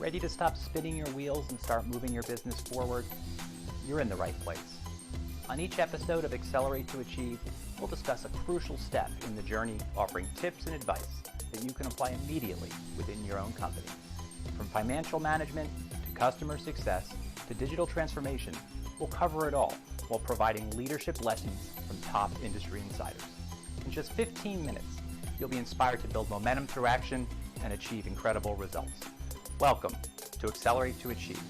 Ready to stop spinning your wheels and start moving your business forward? You're in the right place. On each episode of Accelerate to Achieve, we'll discuss a crucial step in the journey, offering tips and advice that you can apply immediately within your own company. From financial management to customer success to digital transformation, we'll cover it all while providing leadership lessons from top industry insiders. In just 15 minutes, you'll be inspired to build momentum through action and achieve incredible results. Welcome to Accelerate to Achieve,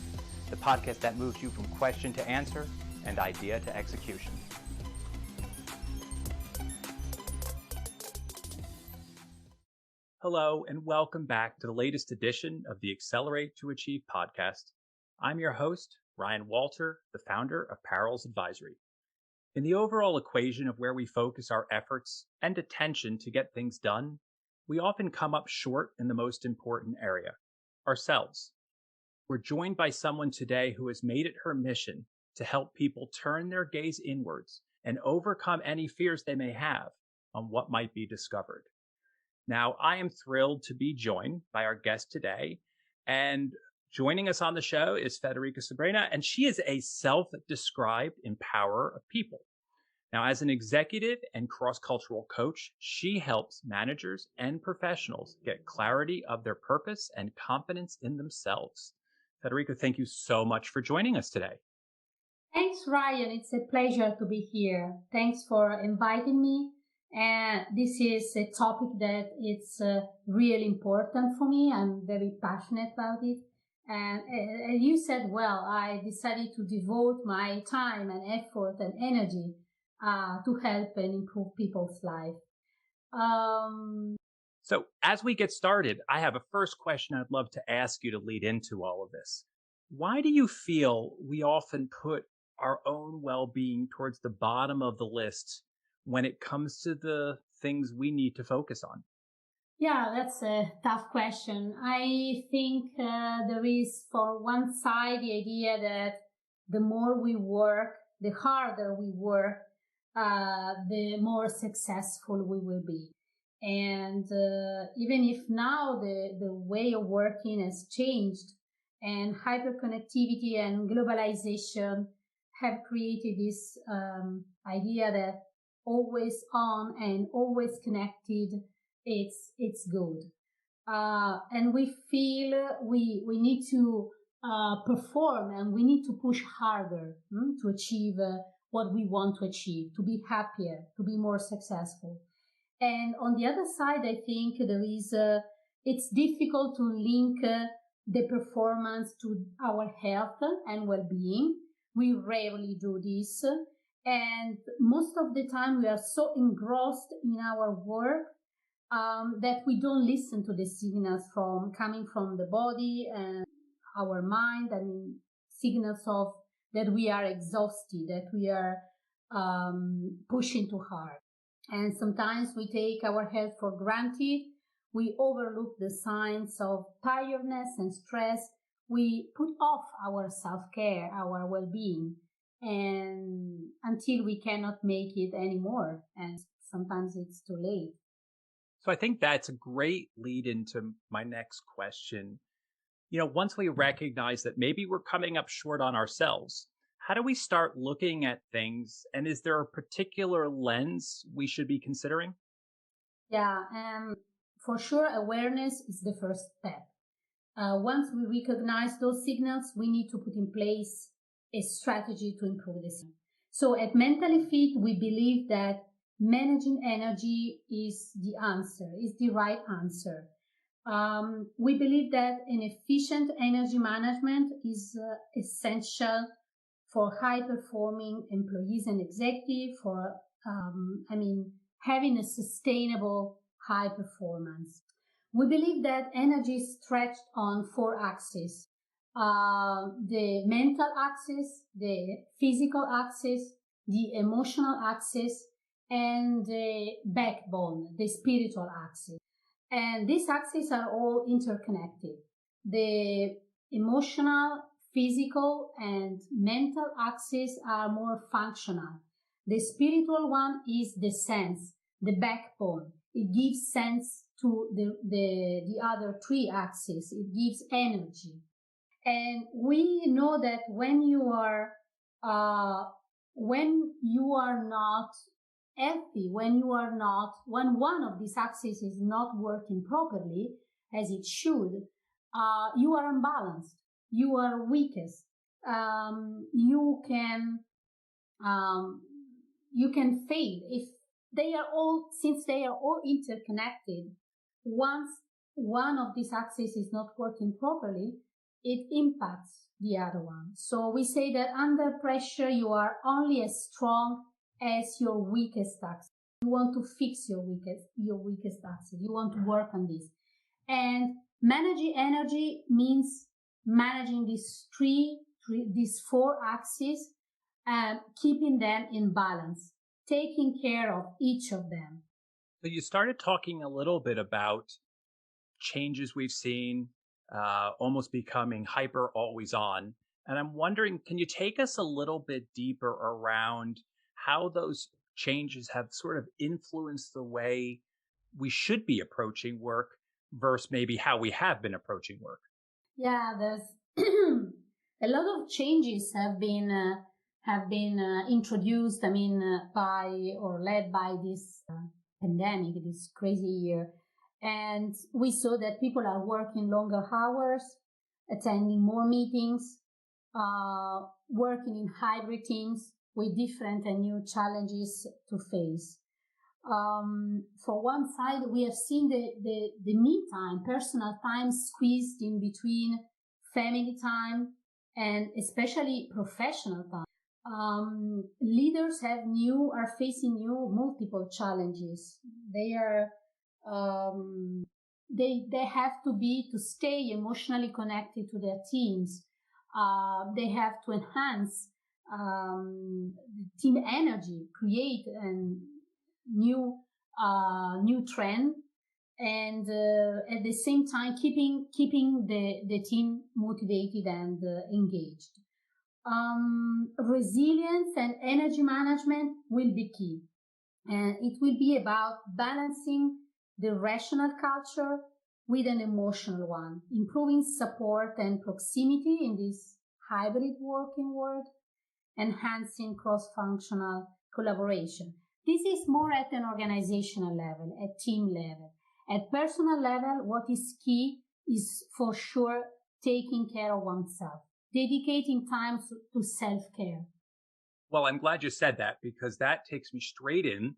the podcast that moves you from question to answer and idea to execution. Hello, and welcome back to the latest edition of the Accelerate to Achieve podcast. I'm your host, Ryan Walter, the founder of Parrels Advisory. In the overall equation of where we focus our efforts and attention to get things done, we often come up short in the most important area, ourselves. We're joined by someone today who has made it her mission to help people turn their gaze inwards and overcome any fears they may have on what might be discovered. Now, I am thrilled to be joined by our guest today, and joining us on the show is Federico Sabrina, and she is a self-described empowerer of people. Now, as an executive and cross-cultural coach, she helps managers and professionals get clarity of their purpose and confidence in themselves. Federico, thank you so much for joining us today. Thanks, Ryan. It's a pleasure to be here. Thanks for inviting me. And this is a topic that it's really important for me. I'm very passionate about it. And you said, well, I decided to devote my time and effort and energy to help and improve people's life. So as we get started, I have a first question I'd love to ask you to lead into all of this. Why do you feel we often put our own well-being towards the bottom of the list when it comes to the things we need to focus on? Yeah, that's a tough question. I think there is, for one side, the idea that the more we work, the harder we work, the more successful we will be. And even if now the way of working has changed and hyperconnectivity and globalization have created this idea that always on and always connected, it's good. And we feel we need to perform and we need to push harder to achieve what we want to achieve, to be happier, to be more successful. And on the other side, I think there is, it's difficult to link the performance to our health and well-being. We rarely do this. And most of the time we are so engrossed in our work that we don't listen to the signals coming from the body and our mind. I mean, signals of that we are exhausted, that we are pushing too hard. And sometimes we take our health for granted. We overlook the signs of tiredness and stress. We put off our self-care, our well-being, and until we cannot make it anymore. And sometimes it's too late. So I think that's a great lead into my next question. You know, once we recognize that maybe we're coming up short on ourselves, how do we start looking at things? And is there a particular lens we should be considering? Yeah, for sure, awareness is the first step. Once we recognize those signals, we need to put in place a strategy to improve this. So at Mentally Fit, we believe that managing energy is the answer, is the right answer. We believe that an efficient energy management is essential for high-performing employees and executives, for, having a sustainable high performance. We believe that energy is stretched on 4 axes. The mental axis, the physical axis, the emotional axis, and the backbone, the spiritual axis. And these axes are all interconnected. The emotional, physical, and mental axes are more functional. The spiritual one is the sense, the backbone. It gives sense to the other 3 axes. It gives energy. And we know that when you are not healthy, when one of these axes is not working properly as it should, you are unbalanced, you are weakest. You can fail if since they are all interconnected. Once one of these axes is not working properly, it impacts the other one. So we say that under pressure, you are only as strong as your weakest axis. You want to fix your weakest axis. You want to work on this. And managing energy means managing these four axes and keeping them in balance, taking care of each of them. So you started talking a little bit about changes we've seen, almost becoming hyper always on. And I'm wondering, can you take us a little bit deeper around how those changes have sort of influenced the way we should be approaching work versus maybe how we have been approaching work? Yeah, there's a lot of changes have been introduced, by or led by this pandemic, this crazy year. And we saw that people are working longer hours, attending more meetings, working in hybrid teams with different and new challenges to face. For one side, we have seen the me time, personal time squeezed in between family time and especially professional time. Leaders are facing new multiple challenges. They are they have to stay emotionally connected to their teams. They have to enhance team energy, create a new trend, and at the same time keeping the team motivated and engaged. Resilience and energy management will be key, and it will be about balancing the rational culture with an emotional one, improving support and proximity in this hybrid working world, enhancing cross-functional collaboration. This is more at an organizational level, at team level. At personal level, what is key is for sure taking care of oneself, dedicating time to self-care. Well, I'm glad you said that, because that takes me straight in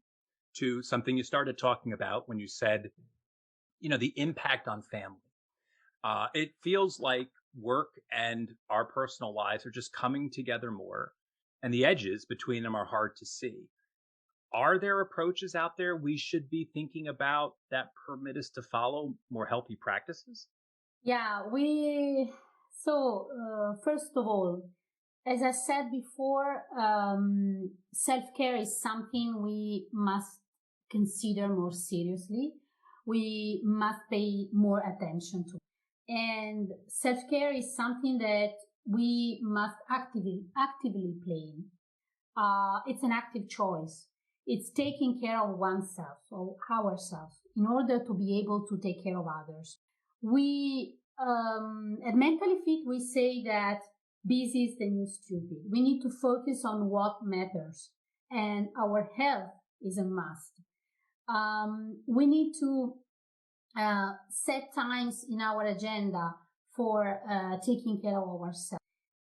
to something you started talking about when you said, the impact on family. It feels like work and our personal lives are just coming together more, and the edges between them are hard to see. Are there approaches out there we should be thinking about that permit us to follow more healthy practices? Yeah, first of all, as I said before, self-care is something we must consider more seriously. We must pay more attention to. And self-care is something that we must actively plan. It's an active choice. It's taking care of oneself or ourselves in order to be able to take care of others. We, at Mentally Fit, we say that busy is the new stupid. We need to focus on what matters, and our health is a must. We need to set times in our agenda for taking care of ourselves.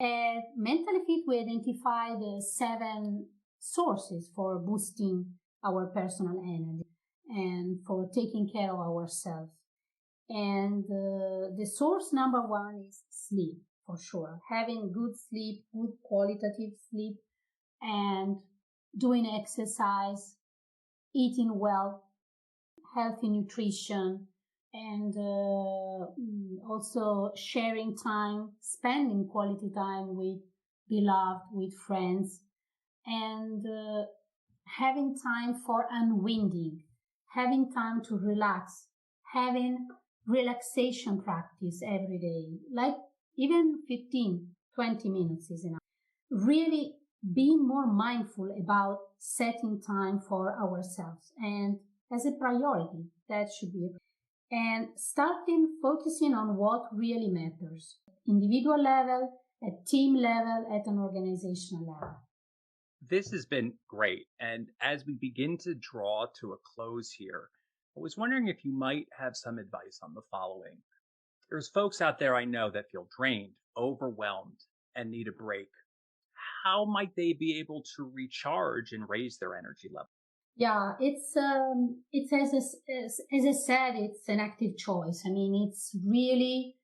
At Mentally Fit, we identified 7 sources for boosting our personal energy and for taking care of ourselves. And the source number 1 is sleep, for sure. Having good sleep, good qualitative sleep, and doing exercise, eating well, healthy nutrition, and also sharing time, spending quality time with beloved, with friends, and having time for unwinding, having time to relax, having relaxation practice every day, like even 15-20 minutes is enough. Really being more mindful about setting time for ourselves, and as a priority, that should be and starting focusing on what really matters, individual level, at team level, at an organizational level. This has been great. And as we begin to draw to a close here, I was wondering if you might have some advice on the following. There's folks out there I know that feel drained, overwhelmed, and need a break. How might they be able to recharge and raise their energy level? Yeah, it's as I said, it's an active choice. I mean, it's really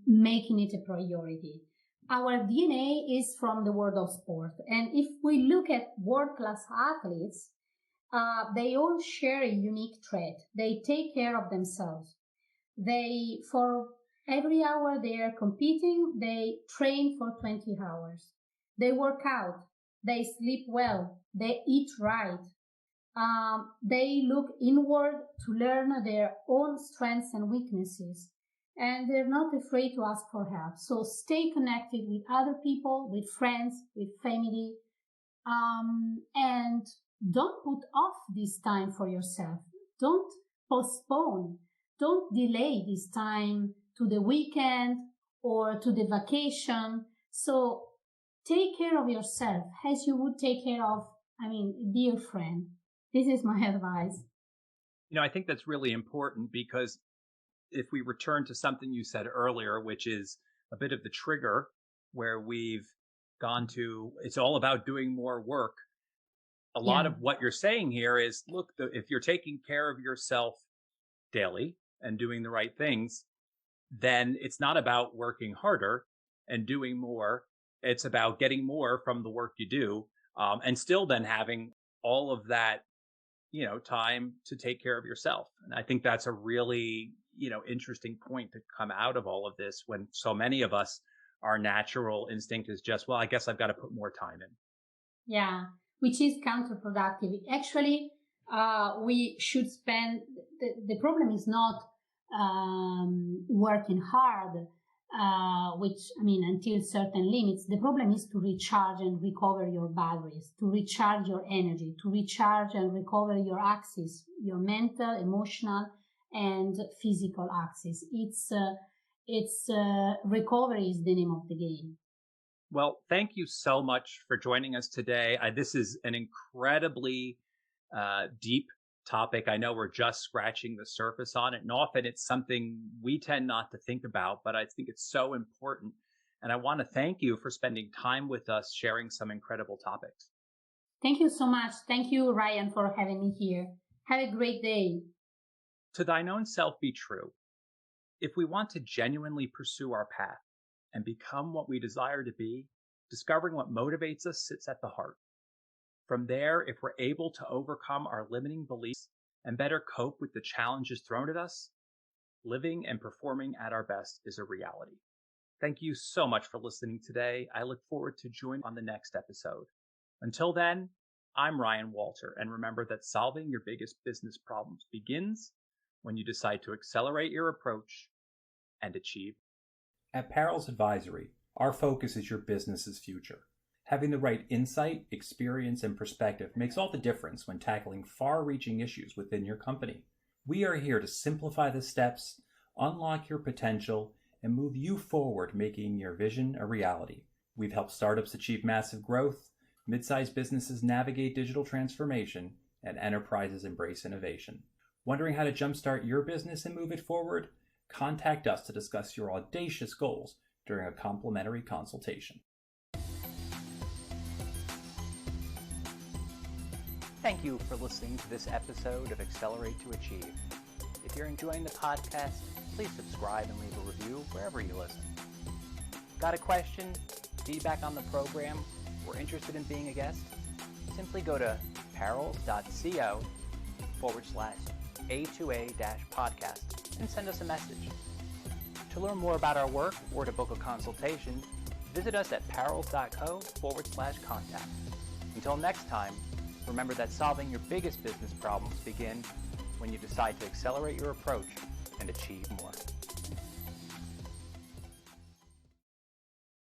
making it a priority. Our DNA is from the world of sport, and if we look at world-class athletes, they all share a unique trait. They take care of themselves. For every hour they are competing, they train for 20 hours. They work out. They sleep well. They eat right. They look inward to learn their own strengths and weaknesses. And they're not afraid to ask for help. So stay connected with other people, with friends, with family, and don't put off this time for yourself. Don't postpone. Don't delay this time to the weekend or to the vacation. So take care of yourself as you would take care of, a dear friend. This is my advice. I think that's really important because if we return to something you said earlier, which is a bit of the trigger where we've gone to, it's all about doing more work. A lot of what you're saying here is, look, if you're taking care of yourself daily and doing the right things, then it's not about working harder and doing more. It's about getting more from the work you do, and still then having all of that, time to take care of yourself. And I think that's a really, interesting point to come out of all of this when so many of us, our natural instinct is just, well, I guess I've got to put more time in. Yeah, which is counterproductive. Actually, we should spend, the problem is not working hard, until certain limits. The problem is to recharge and recover your batteries, to recharge your energy, to recharge and recover your axis, your mental, emotional, and physical axis. It's recovery is the name of the game. Well, thank you so much for joining us today. This is an incredibly deep topic. I know we're just scratching the surface on it, and often it's something we tend not to think about, but I think it's so important. And I want to thank you for spending time with us, sharing some incredible topics. Thank you so much. Thank you, Ryan, for having me here. Have a great day. To thine own self be true. If we want to genuinely pursue our path and become what we desire to be, discovering what motivates us sits at the heart. From there, if we're able to overcome our limiting beliefs and better cope with the challenges thrown at us, living and performing at our best is a reality. Thank you so much for listening today. I look forward to joining on the next episode. Until then, I'm Ryan Walter, and remember that solving your biggest business problems begins when you decide to accelerate your approach and achieve. At Parrels Advisory, our focus is your business's future. Having the right insight, experience, and perspective makes all the difference when tackling far-reaching issues within your company. We are here to simplify the steps, unlock your potential, and move you forward, making your vision a reality. We've helped startups achieve massive growth, mid-sized businesses navigate digital transformation, and enterprises embrace innovation. Wondering how to jumpstart your business and move it forward? Contact us to discuss your audacious goals during a complimentary consultation. Thank you for listening to this episode of Accelerate to Achieve. If you're enjoying the podcast, please subscribe and leave a review wherever you listen. Got a question, feedback on the program, or interested in being a guest? Simply go to parrels.co/A2A-podcast and send us a message. To learn more about our work or to book a consultation, visit us at parrels.co/contact. Until next time, remember that solving your biggest business problems begin when you decide to accelerate your approach and achieve more.